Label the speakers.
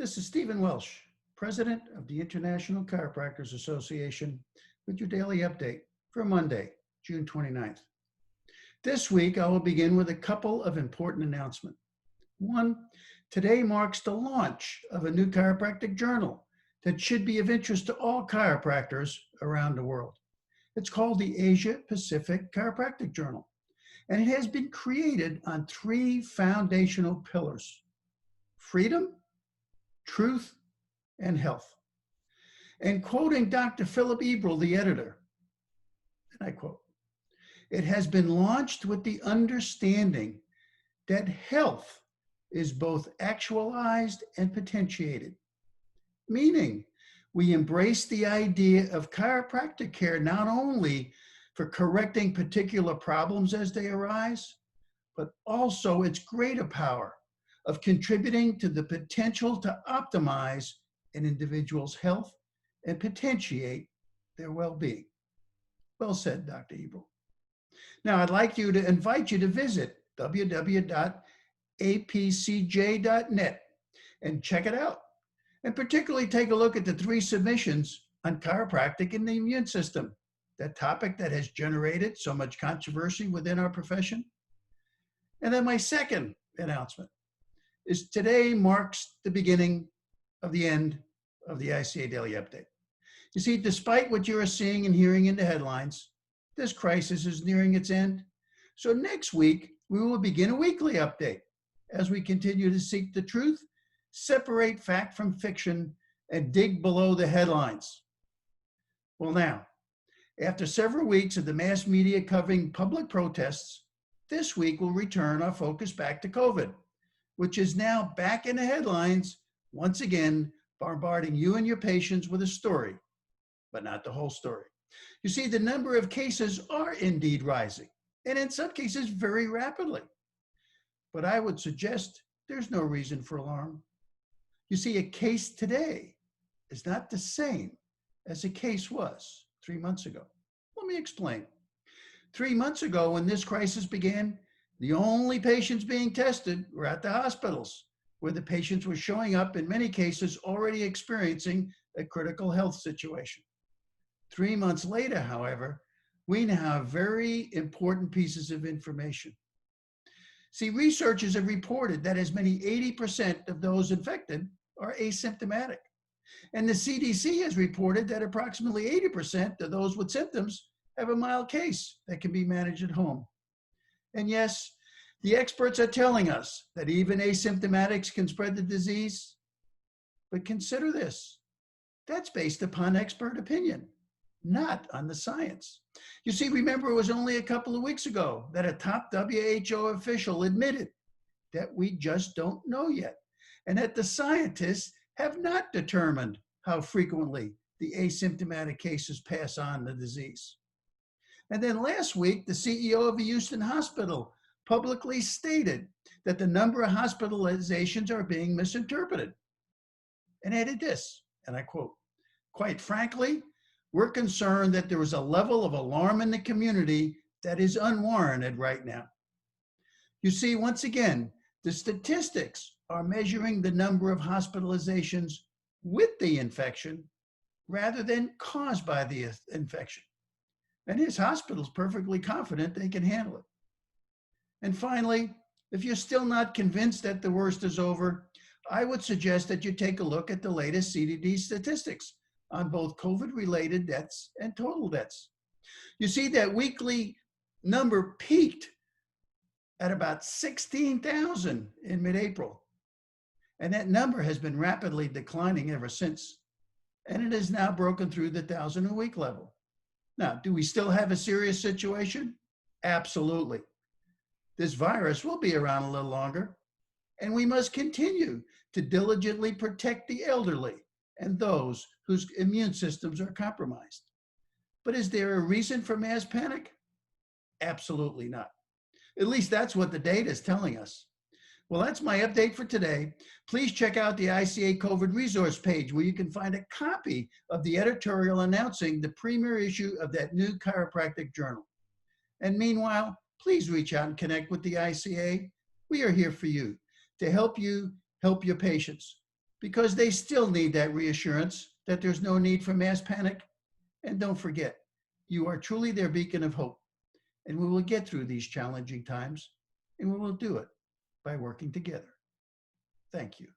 Speaker 1: This is Stephen Welsh, President of the International Chiropractors Association, with your daily update for Monday, June 29th. This week, I will begin with a couple of important announcements. One, today marks the launch of a new chiropractic journal that should be of interest to all chiropractors around the world. It's called the Asia Pacific Chiropractic Journal, and it has been created on three foundational pillars: freedom, truth, and health. And quoting Dr. Philip Ebrel, the editor, and I quote, "It has been launched with the understanding that health is both actualized and potentiated," meaning we embrace the idea of chiropractic care not only for correcting particular problems as they arise, but also its greater power of contributing to the potential to optimize an individual's health and potentiate their well-being. Well said, Dr. Ebrel. Now, I'd like to invite you to visit www.apcj.net and check it out, and particularly take a look at the three submissions on chiropractic and the immune system, that topic that has generated so much controversy within our profession. And then my second announcement is today marks the beginning of the end of the ICA Daily Update. You see, despite what you are seeing and hearing in the headlines, this crisis is nearing its end. So next week, we will begin a weekly update as we continue to seek the truth, separate fact from fiction, and dig below the headlines. Well, now, after several weeks of the mass media covering public protests, this week we'll return our focus back to COVID, which is now back in the headlines, once again, bombarding you and your patients with a story, but not the whole story. You see, the number of cases are indeed rising, and in some cases very rapidly. But I would suggest there's no reason for alarm. You see, a case today is not the same as a case was 3 months ago. Let me explain. 3 months ago, when this crisis began, the only patients being tested were at the hospitals, where the patients were showing up, in many cases, already experiencing a critical health situation. 3 months later, however, we now have very important pieces of information. See, researchers have reported that as many 80% of those infected are asymptomatic. And the CDC has reported that approximately 80% of those with symptoms have a mild case that can be managed at home. And yes, the experts are telling us that even asymptomatics can spread the disease. But consider this: that's based upon expert opinion, not on the science. You see, remember, it was only a couple of weeks ago that a top WHO official admitted that we just don't know yet, and that the scientists have not determined how frequently the asymptomatic cases pass on the disease. And then last week, the CEO of the Houston Hospital publicly stated that the number of hospitalizations are being misinterpreted, and added this, and I quote, "Quite frankly, we're concerned that there is a level of alarm in the community that is unwarranted right now." You see, once again, the statistics are measuring the number of hospitalizations with the infection rather than caused by the infection. And his hospital's perfectly confident they can handle it. And finally, if you're still not convinced that the worst is over, I would suggest that you take a look at the latest CDC statistics on both COVID-related deaths and total deaths. You see, that weekly number peaked at about 16,000 in mid-April. And that number has been rapidly declining ever since. And it has now broken through the 1,000-a-week level. Now, do we still have a serious situation? Absolutely. This virus will be around a little longer, and we must continue to diligently protect the elderly and those whose immune systems are compromised. But is there a reason for mass panic? Absolutely not. At least that's what the data is telling us. Well, that's my update for today. Please check out the ICA COVID resource page, where you can find a copy of the editorial announcing the premier issue of that new chiropractic journal. And meanwhile, please reach out and connect with the ICA. We are here for you to help your patients. because they still need that reassurance that there's no need for mass panic. And don't forget, you are truly their beacon of hope. And we will get through these challenging times, and we will do it by working together. Thank you.